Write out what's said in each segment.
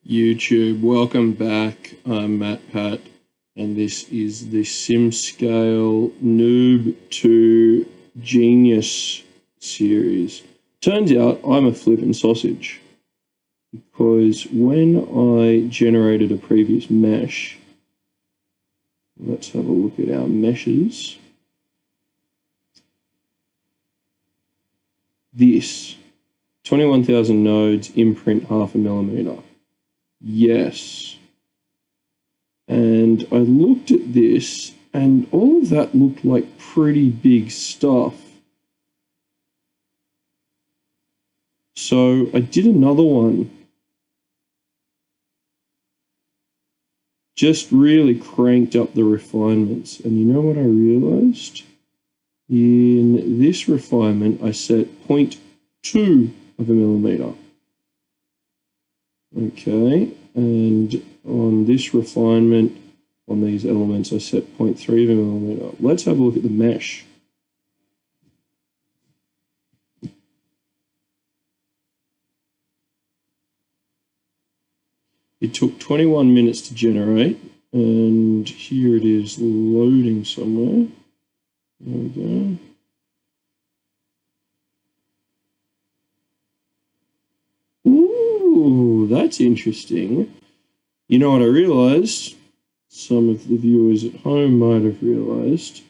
YouTube, welcome back. I'm Matt Pat, and this is the Simscale Noob to Genius series. Turns out I'm a flippin' sausage, because when I generated a previous mesh, let's have a look at our meshes. This 21,000 nodes, imprint 0.5 millimeter. Yes. And I looked at this, and all of that looked like pretty big stuff. So I did another one. Just really cranked up the refinements. And you know what I realized? In this refinement, I set 0.2 of a millimeter. Okay, and on this refinement, on these elements, I set 0.3 of a millimeter. Let's have a look at the mesh. It took 21 minutes to generate, and here it is loading somewhere. There we go. Ooh, that's interesting. You know what I realized? Some of the viewers at home might have realized.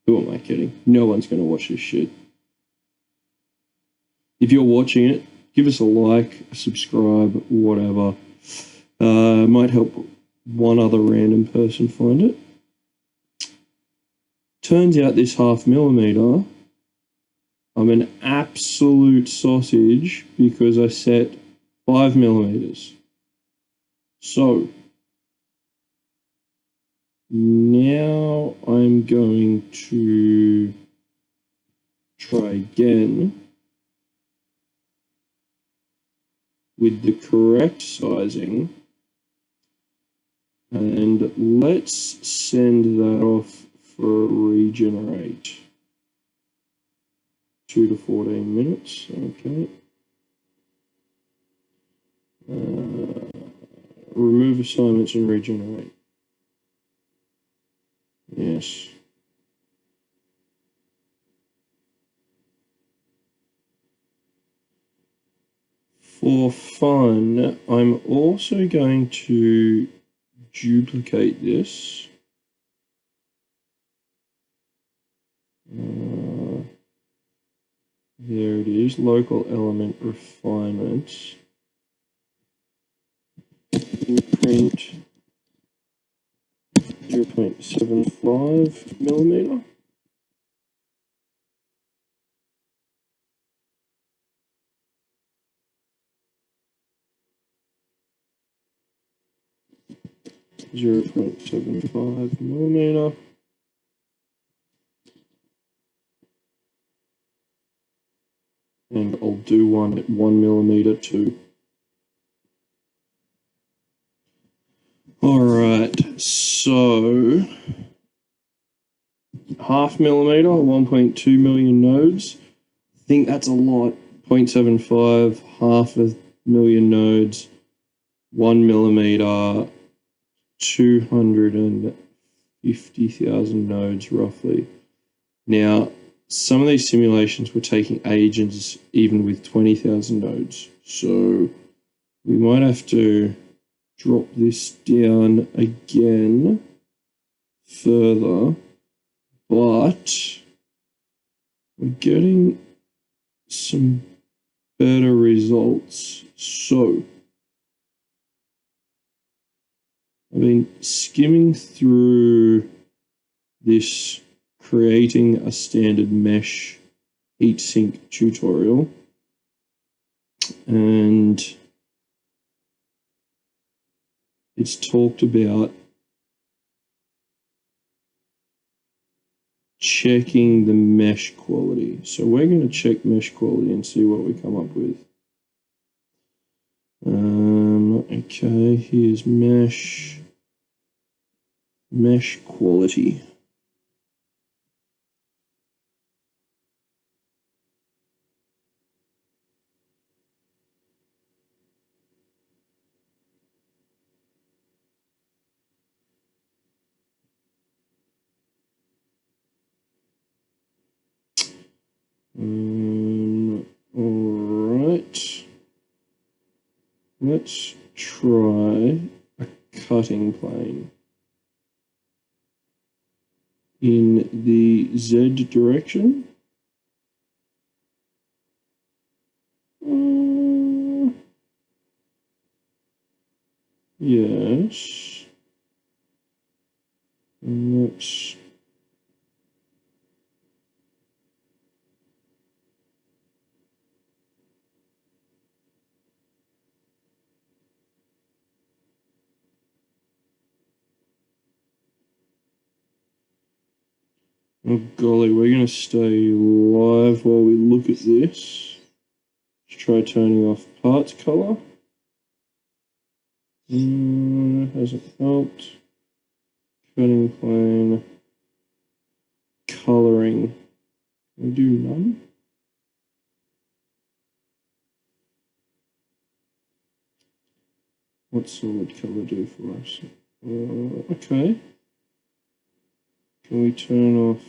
Who am I kidding? No one's going to watch this shit. If you're watching it, give us a like, a subscribe, whatever. Might help one other random person find it. Turns out this 0.5 millimeter, I'm an absolute sausage because I set 5 millimeters. So now I'm going to try again with the correct sizing, and let's send that off for regenerate. 2 to 14 minutes, okay. Remove assignments and regenerate. Yes. For fun, I'm also going to duplicate this. There it is, local element refinement. Imprint 0.75 millimeter. .75 millimeter. And I'll do one at 1 millimeter too. All right, so 0.5 millimeter, 1.2 million nodes. I think that's a lot. 0.75, 0.5 million nodes, 1 millimeter, 250,000 nodes roughly. Now, some of these simulations were taking ages, even with 20,000 nodes. So we might have to drop this down again further, but we're getting some better results. So I've been skimming through this creating a standard mesh heatsink tutorial, and it's talked about checking the mesh quality. So we're going to check mesh quality and see what we come up with. Okay, here's mesh quality. But let's try a cutting plane in the Z direction. Yes. And let's oh golly, we're going to stay live while we look at this. Let's try turning off parts color. Hasn't helped. Cutting plane. Coloring. Can we do none? What solid color do for us? Okay. Can we turn off?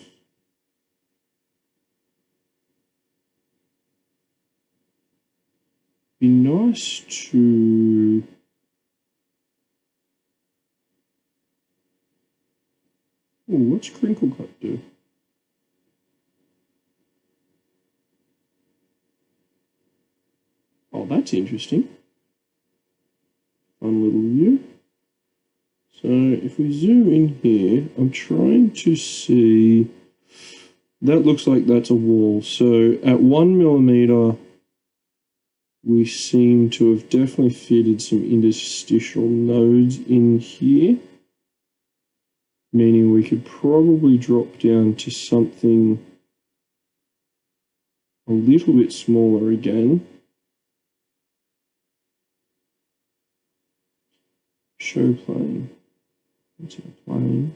Be nice to what's crinkle cut do? Oh, that's interesting. Fun little view. So if we zoom in here, I'm trying to see, that looks like that's a wall. So at 1mm, we seem to have definitely fitted some interstitial nodes in here, meaning we could probably drop down to something a little bit smaller again. Show plane. Let's have a plane.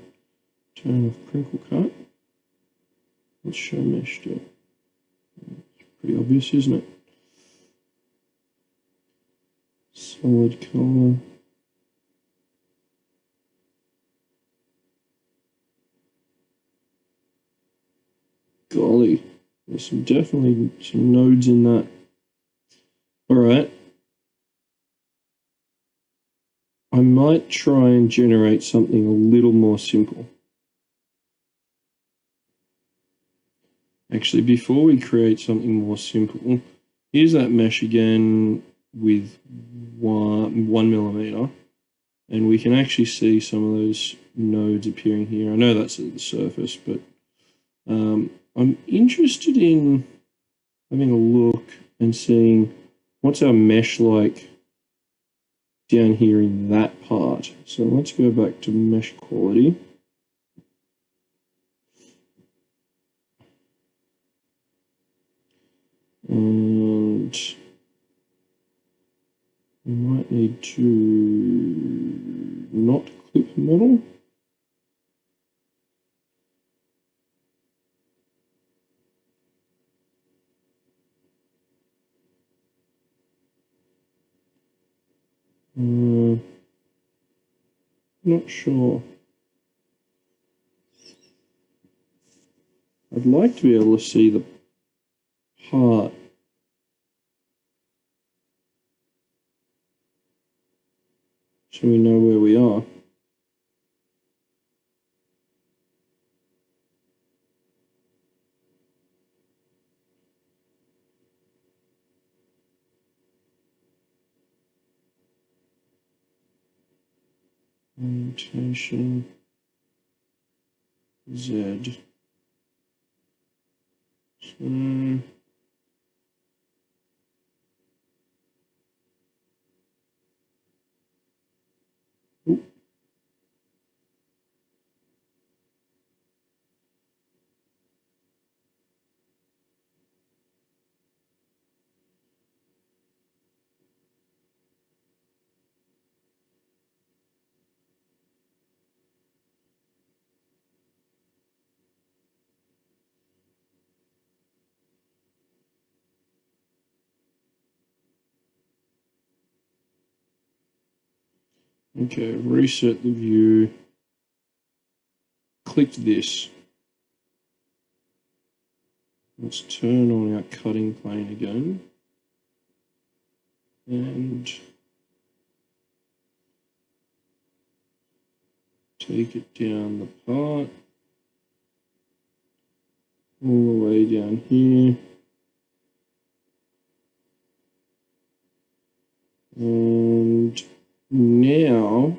Turn off crinkle cut. Let's show mesh do. It's pretty obvious, isn't it? Solid color. Golly, there's definitely some nodes in that. All right. I might try and generate something a little more simple. Actually, before we create something more simple, here's that mesh again with 1mm, and we can actually see some of those nodes appearing here. I know that's at the surface, but I'm interested in having a look and seeing what's our mesh like down here in that part. So let's go back to mesh quality. And we might need to not clip model. Not sure. I'd like to be able to see the part. So we know where we are. Orientation Z. So okay, reset the view. Clicked this. Let's turn on our cutting plane again. and take it down the part all the way down here. And now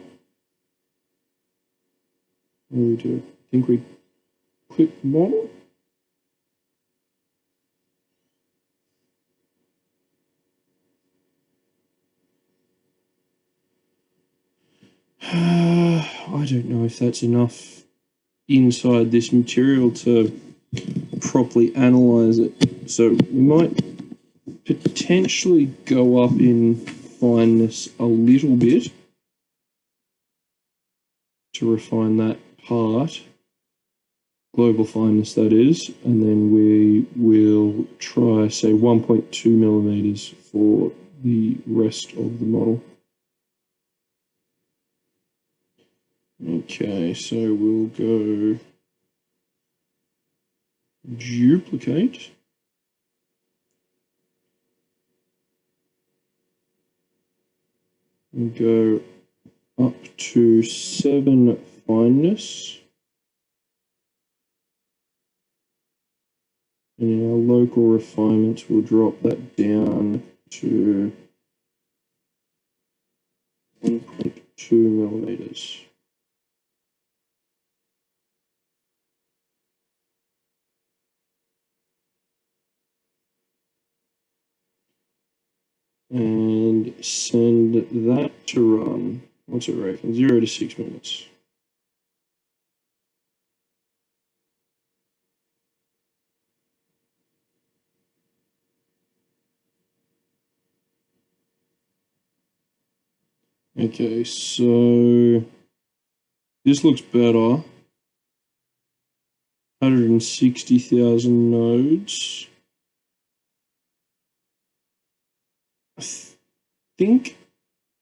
what do we do? I think we click model. I don't know if that's enough inside this material to properly analyze it. So we might potentially go up in fineness a little bit to refine that part, global fineness that is, and then we will try, say, 1.2 millimeters for the rest of the model. Okay, so we'll go duplicate. And go up to 7 fineness. And our local refinements will drop that down to 1.2 millimeters. And send that to run. What's it reckon? 0 to 6 minutes. Okay, so this looks better. 160,000 nodes. I think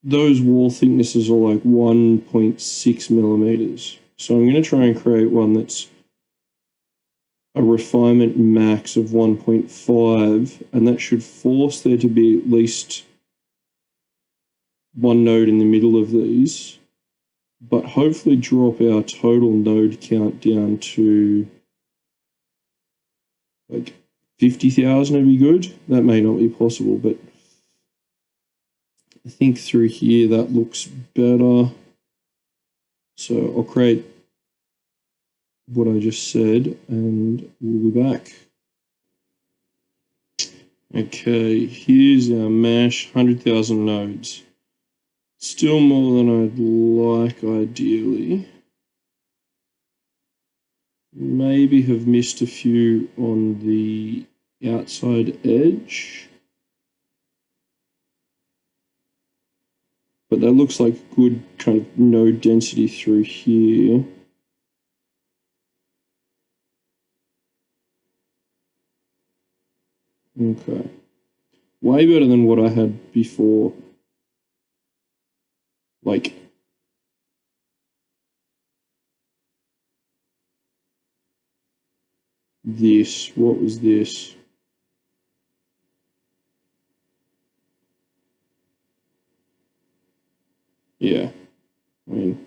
those wall thicknesses are like 1.6 millimeters. So I'm going to try and create one that's a refinement max of 1.5, and that should force there to be at least one node in the middle of these, but hopefully drop our total node count down to like 50,000 would be good. That may not be possible, but I think through here that looks better. So I'll create what I just said and we'll be back. Okay, here's our mesh, 100,000 nodes. Still more than I'd like ideally. Maybe have missed a few on the outside edge. But that looks like good kind of node density through here. Okay. Way better than what I had before. Like, this. What was this? Yeah. I mean,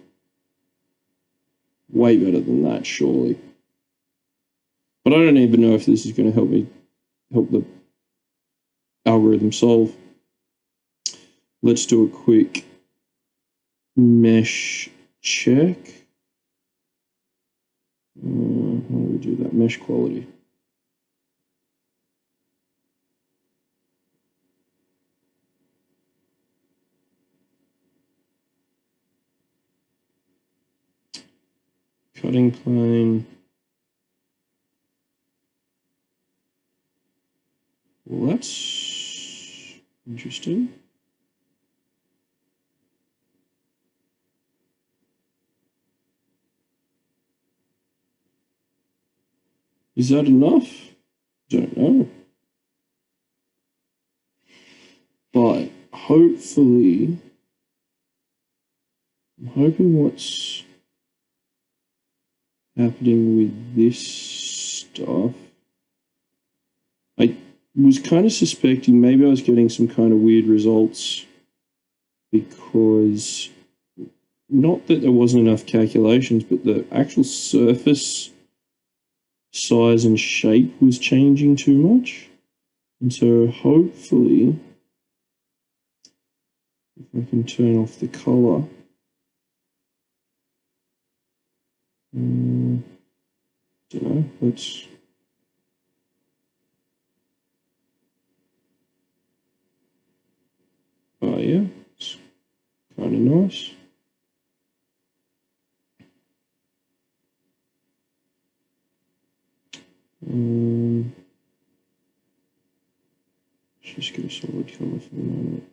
way better than that, surely. But I don't even know if this is going to help the algorithm solve. Let's do a quick mesh check. How do we do that? Mesh quality. Cutting plane. Well, that's interesting. Is that enough? Don't know. But hopefully, I'm hoping what's happening with this stuff. was kind of suspecting maybe I was getting some kind of weird results because not that there wasn't enough calculations, but the actual surface size and shape was changing too much. And so hopefully, if I can turn off the color, don't know, let's, oh yeah, it's kind of nice. Let's just go solid color for the moment.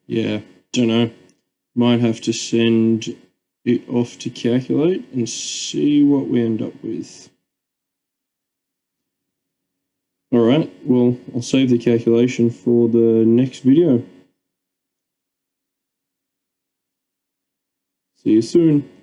Yeah, don't know. Might have to send it off to calculate and see what we end up with. All right, well, I'll save the calculation for the next video. See you soon.